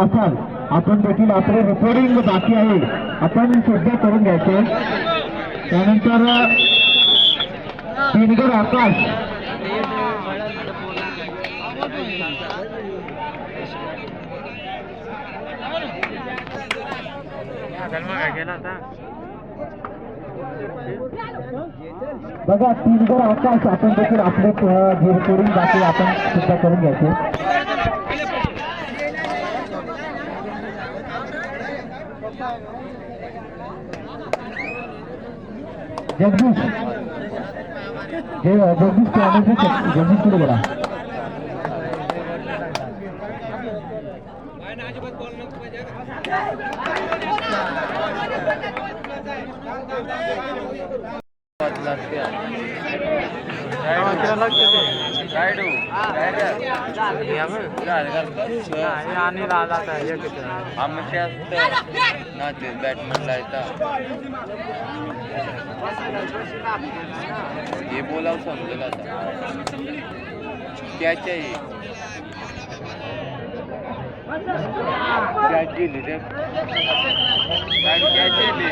असाल आपण देखील आपले रेकॉर्डिंग बाकी आहे आपण सध्या करून घ्यायचे। त्यानंतर दिनगर आकाश बघा दिनगर आकाश आपण देखील आपले रेकॉर्डिंग बाकी आपण सध्या करून घ्यायचे। जगदीश जगदीश पुढे बोला। ये बोला समझेगा क्या चाहिए क्या चाहिए क्या चाहिए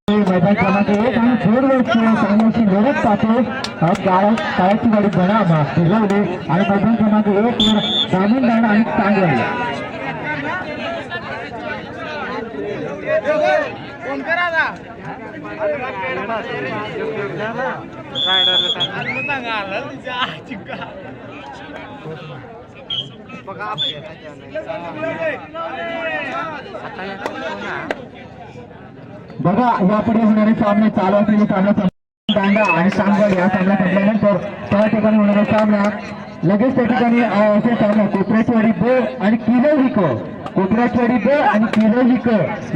मैदान क्रमांक 1 आणि जोरदार सामन्याची लढत पाहतो काळाची गाडी बना फिरवली आणि मैदान क्रमांक 1 वर दामनदांड आणि टांगवाडी बघा यापुढे होणारे सामने चालू असलेले सामना दांडा आणि सांगवाड या सामना संपल्यानंतर त्या ठिकाणी होणारा सामना लगेच त्या ठिकाणी असे सामना कोपऱ्याचीवाडी ब आणि किलोजी क कोपऱ्याचीवाडी ब आणि किलोजी क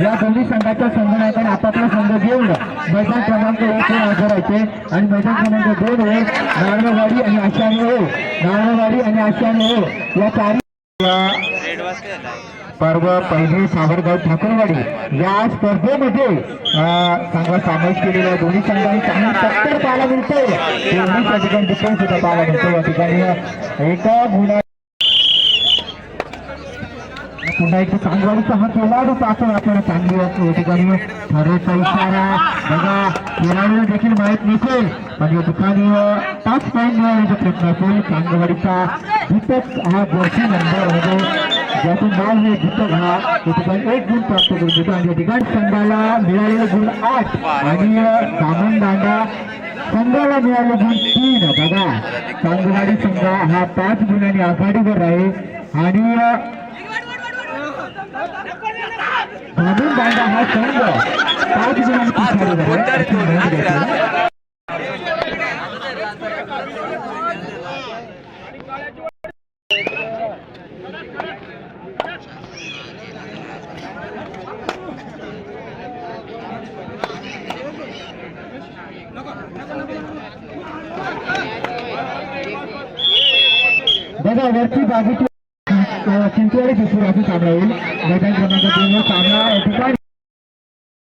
या दोन्ही संघाच्या संघनायकाने आपापला संघ घेऊन मैदान क्रमांक 1 वर हजर राहायचे आणि मैदान क्रमांक 2 वर नारळवाडी आणि आशाने या चारी पर्व पहिली सावरगाव ठाकरवाडी या स्पर्धेमध्ये चांगला समावेश केलेला दोन्ही संघांनी चांगली टक्कर पाहायला मिळते। दोन्ही त्या ठिकाणी डिफरन्स सुद्धा पाहायला मिळतो। या ठिकाणी एका गुणा पुन्हा एकदा चांगवाडीचा हा खेळाडू पाहतो आपल्याला चांगली असतो। या ठिकाणी ठरवचा इशारा बघा खेळाडूला देखील माहीत नसेल पण या ठिकाणी टच पॉईंट मिळवण्याचा प्रयत्न असेल। चांगवाडीचा दीपक हा जर्सी नंबर ज्यातून नाव हे दीपक हा या ठिकाणी 1 गुण प्राप्त करून देतो आणि या ठिकाणी संघाला मिळालेले गुण 8 आणि दामनदांडा संघाला मिळाले गुण 3। बघा चांगवाडी संघ हा 5 गुणांनी आघाडीवर आहे आणि दामनदांडा हा संघ 5 गुणांनी पिछाडीवर आहे। बघा वरती बाजूची चिंचवाडी दिसून सामना होईल। मैदान क्रमांक 2 वर सामना या ठिकाणी